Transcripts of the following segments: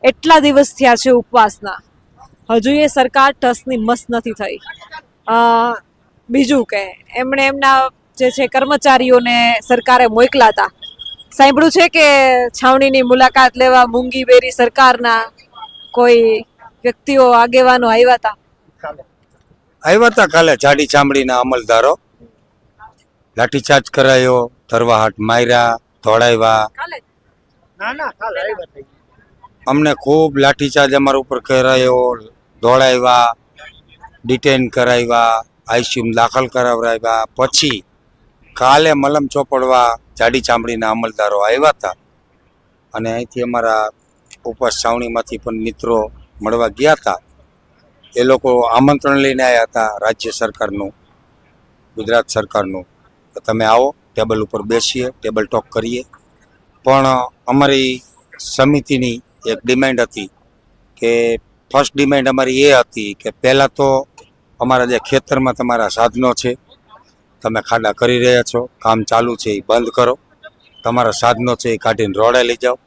એટલા દિવસ થયા છે ઉપવાસના, હજુ એ સરકાર ટસની મસ નથી થઈ. બીજું કે એમણે એમના જે છે કર્મચારીઓને સરકારે મોકલા હતા. સાંભળ્યું છે કે છાવણીની મુલાકાત લેવા મૂંગી બેરી સરકારના કોઈ વ્યક્તિઓ આગેવાનો આવ્યા હતા. કાલે જાડી ચામડીના અમલદારો લાઠીચાર્જ કરાયો, ધરવાહાટ માર્યા, દોડાવ્યા. અમને ખૂબ લાઠીચાર્જ અમારા ઉપર કરાયો, દોડાવ્યા, ડિટેન કરાવ્યા, આઈસીયુમાં દાખલ કરાવરાવ્યા. પછી કાલે મલમ ચોપડવા જાડી ચામડીના અમલદારો આવ્યા હતા અને અહીંથી અમારા ઉપવાસ છાવણીમાંથી પણ મિત્રો મળવા ગયા હતા. એ લોકો આમંત્રણ લઈને આવ્યા હતા રાજ્ય સરકારનું, ગુજરાત સરકારનું, તો તમે આવો, ટેબલ ઉપર બેસીએ, ટેબલ ટોક કરીએ. પણ અમારી સમિતિની એક ડિમાન્ડ હતી કે ફર્સ્ટ ડિમાન્ડ અમારી એ હતી કે પહેલાં તો અમારા જે ખેતરમાં તમારા સાધનો છે, તમે ખાડા કરી રહ્યા છો, કામ ચાલુ છે એ બંધ કરો. તમારા સાધનો છે એ કાઢીને રોડે લઈ જાઓ.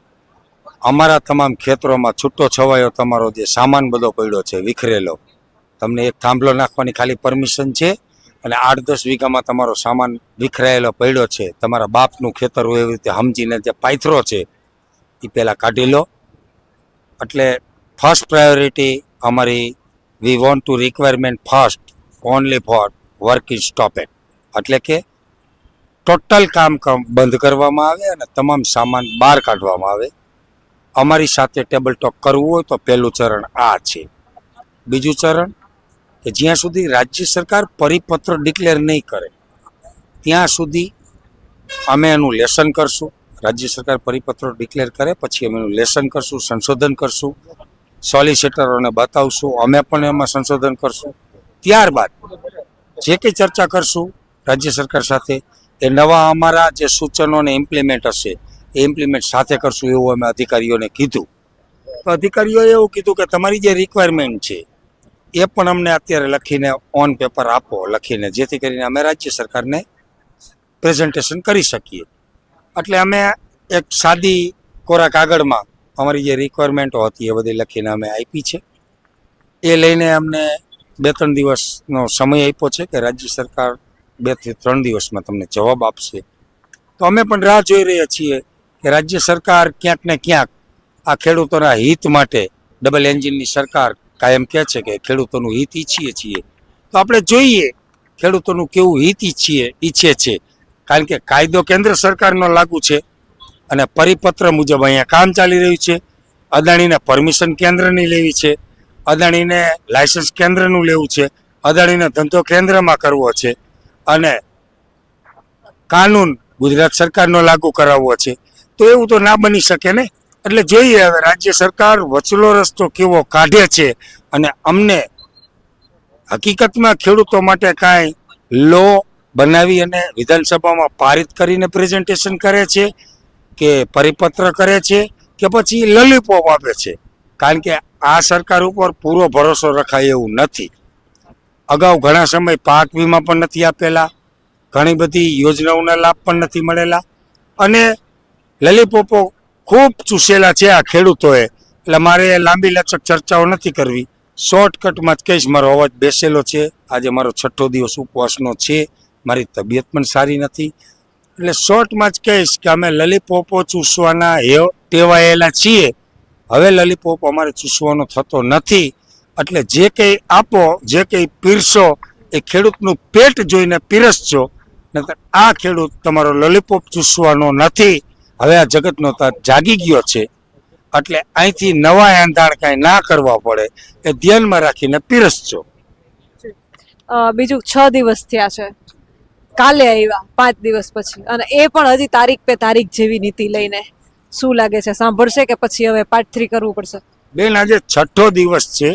અમારા તમામ ખેતરોમાં છૂટો છવાયો તમારો જે સામાન બધો પડ્યો છે વિખરેલો, તમને એક થાંભલો નાખવાની ખાલી પરમિશન છે અને 8-10 વીઘામાં તમારો સામાન વિખરાયેલો પડ્યો છે. તમારા બાપનું ખેતર હોય એવી રીતે સમજીને જે પાયથરો છે એ પહેલાં કાઢી લો. એટલે ફર્સ્ટ પ્રાયોરિટી અમારી, we want to requirement first only for work is stopped. એટલે કે ટોટલ કામ બંધ કરવામાં આવે અને તમામ સામાન બહાર કાઢવામાં આવે. અમારી સાથે ટેબલ ટોક કરવું હોય તો પહેલું ચરણ આ છે. બીજું ચરણ કે જ્યાં સુધી રાજ્ય સરકાર પરિપત્ર ડિક્લેર નહીં કરે ત્યાં સુધી અમે એનું લેસન કરશું. રાજ્ય સરકાર પરિપત્રો ડિક્લેર કરે પછી અમે એનું લેસન કરશું, સંશોધન કરશું, સોલિસિટરોને બતાવશું, અમે પણ એમાં સંશોધન કરશું. ત્યારબાદ જે કંઈ ચર્ચા કરશું રાજ્ય સરકાર સાથે એ નવા અમારા જે સૂચનોને ઇમ્પ્લિમેન્ટ હશે એ ઇમ્પ્લિમેન્ટ સાથે કરશું એવું અમે અધિકારીઓને કીધું. તો અધિકારીઓએ એવું કીધું કે તમારી જે રિક્વાયરમેન્ટ છે એ પણ અમને અત્યારે લખીને ઓન પેપર આપો, લખીને, જેથી કરીને અમે રાજ્ય સરકારને પ્રેઝન્ટેશન કરી શકીએ. એટલે અમે એક સાદી કોરા કાગળમાં અમારી જે રિક્વાયરમેન્ટો હતી એ બધી લખીને અમે આપી છે. એ લઈને અમને 2-3 દિવસનો સમય આપ્યો છે કે રાજ્ય સરકાર 2 થી 3 દિવસમાં તમને જવાબ આપશે. તો અમે પણ રાહ જોઈ રહ્યા છીએ કે રાજ્ય સરકાર ક્યાંક ને ક્યાંક આ ખેડૂતોના હિત માટે, ડબલ એન્જિનની સરકાર કાયમ કહે છે કે ખેડૂતોનું હિત ઈચ્છીએ છીએ, તો આપણે જોઈએ ખેડૂતોનું કેવું હિત ઈચ્છે છે. કારણ કે કાયદો કેન્દ્ર સરકારનો લાગુ છે અને પરિપત્ર મુજબ અહીંયા કામ ચાલી રહ્યું છે. અદાણીને પરમિશન કેન્દ્રની લેવી છે, અદાણીને લાયસન્સ કેન્દ્રનું લેવું છે, અદાણીને ધંધો કેન્દ્રમાં કરવો છે અને કાનૂન ગુજરાત સરકારનો લાગુ કરાવવો છે. તો એવું તો ના બની શકે ને. એટલે જોઈએ હવે રાજ્ય સરકાર વચલો રસ્તો કેવો કાઢે છે અને અમને હકીકતમાં ખેડૂતો માટે કાંઈ લો બનાવી અને વિધાનસભામાં પારિત કરીને પ્રેઝન્ટેશન કરે છે કે પરિપત્ર કરે છે કે પછી લલીપોપ આપે છે. કારણ કે આ સરકાર ઉપર પૂરો ભરોસો રખાય એવું નથી. અગાઉ ઘણા સમય પાક વીમા પણ નથી આપેલા, ઘણી બધી યોજનાઓના લાભ પણ નથી મળેલા અને લલીપોપો ખૂબ ચૂસેલા છે આ ખેડૂતોએ. એટલે મારે લાંબી લચક ચર્ચાઓ નથી કરવી, શોર્ટકટમાં જ કહીશ. મારો અવાજ બેસેલો છે, આજે મારો 6થો દિવસ ઉપવાસનો છે, મારી તબિયત પણ સારી નથી. એટલે શોર્ટમાં જ કહીશ કે અમે લલીપોપો ચૂસવાના ટેવાયેલા છીએ. હવે લલીપોપ અમારે ચૂસવાનો થતો નથી. એટલે જે કંઈ આપો, જે કંઈ પીરસો એ ખેડૂતનું પેટ જોઈને પીરસજો, નહીંતર આ ખેડૂત તમારો લલીપોપ ચૂસવાનો નથી. હવે આ જગતનો તાત જાગી ગયો છે. એટલે અહીંથી નવા એંધાણ કાંઈ ના કરવા પડે એ ધ્યાનમાં રાખીને પીરસજો. બીજું 6 દિવસ થયા છે, કાલે આવ્યા 5 દિવસ પછી, અને એ પણ હજી તારીખ પે તારીખ જેવી નીતિ લઈને. શું લાગે છે, સાંભળશે કે પછી હવે પાર્ટ 3 કરવું પડશે? બેન, આજે 6થો દિવસ છે.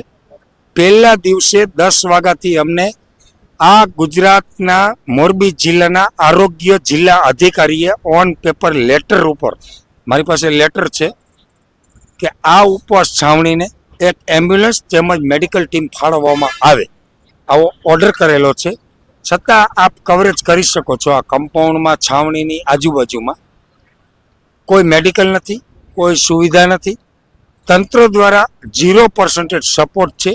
પહેલા દિવસે 10 વાગ્યાથી અમને આ ગુજરાતના મોરબી જિલ્લાના આરોગ્ય જિલ્લા અધિકારીએ ઓન પેપર લેટર ઉપર, મારી પાસે લેટર છે, કે આ ઉપવાસ છાવણીને એક એમ્બ્યુલન્સ તેમજ મેડિકલ ટીમ ફાળવવામાં આવે આવો ઓર્ડર કરેલો છે. છતાં આપ કવરેજ કરી શકો છો. આ કમ્પાઉન્ડમાં, છાવણીની આજુબાજુમાં કોઈ મેડિકલ નથી, કોઈ સુવિધા નથી, તંત્ર દ્વારા 0% સપોર્ટ છે.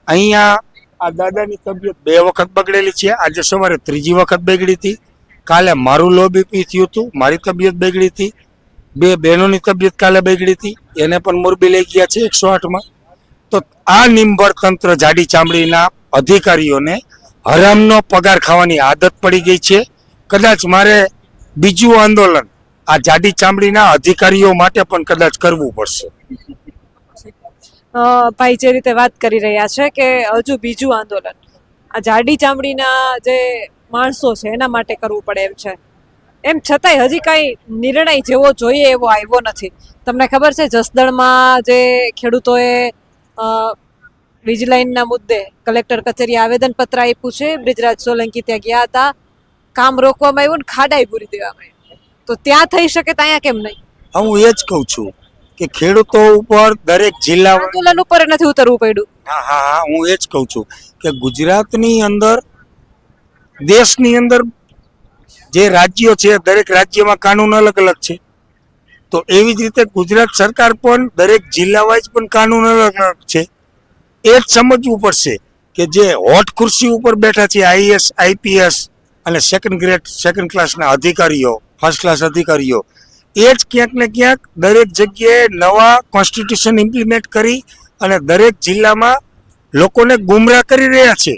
અહીંયા આ દાદાની તબિયત 2 વખત બગડેલી છે. આજે સવારે 3જી વખત બગડી હતી. કાલે મારું લો બીપી થયું હતું, મારી તબિયત બગડી હતી. 2 બહેનોની તબિયત કાલે બગડી હતી, એને પણ મોરબી લઈ ગયા છે 108માં. તો આ નિંભર તંત્ર જાડી ચામડીના અધિકારીઓને હરામનો પગાર ખાવાની આદત પડી ગઈ છે. કદાચ મારે બીજું આંદોલન આ જાડી ચામડીના અધિકારીઓ માટે પણ કદાચ કરવું પડશે. ભાઈ જે રીતે વાત કરી રહ્યા છે કે હજુ બીજું આંદોલન આ જાડી ચામડીના જે માણસો છે એના માટે કરવું પડે એમ છે. એમ છતાંય હજી કાંઈ નિર્ણય જેવો જોઈએ એવો આવ્યો નથી. તમને ખબર છે જસદણમાં જે ખેડૂતોએ વીજ લાઈનના મુદ્દે કલેક્ટર કચેરીએ આવેદનપત્ર આપ્યું છે. બ્રિજરાજ સોલંકી ત્યાં ગયા હતા, કામ રોકવામાં આવ્યું ને ખાડાઈ પૂરી દેવામાં આવી. તો ત્યાં થઈ શકે તો અહીંયા કેમ નહીં? હું એ જ કહું છું કે ખેડૂતો ઉપર દરેક જિલ્લા આંદોલન ઉપર નથી ઉતરવું પડ્યું. હા હું એ જ કહું છું કે ગુજરાતની અંદર, દેશની અંદર જે રાજ્યો છે દરેક રાજ્યમાં કાનૂન અલગ અલગ છે. તો એવી જ રીતે ગુજરાત સરકાર પણ દરેક જિલ્લા વાઇઝ પણ કાનૂન અલગ અલગ છે. એ જ સમજવું પડશે કે જે હોટ ખુરશી ઉપર બેઠા છે આઈએસ આઈપીએસ અને સેકન્ડ ક્લાસના અધિકારીઓ, ફર્સ્ટ ક્લાસ અધિકારીઓ, એ જ ક્યાંક ને ક્યાંક દરેક જગ્યાએ નવા કોન્સ્ટિટ્યુશન ઇમ્પ્લિમેન્ટ કરી અને દરેક જિલ્લામાં લોકોને ગુમરાહ કરી રહ્યા છે.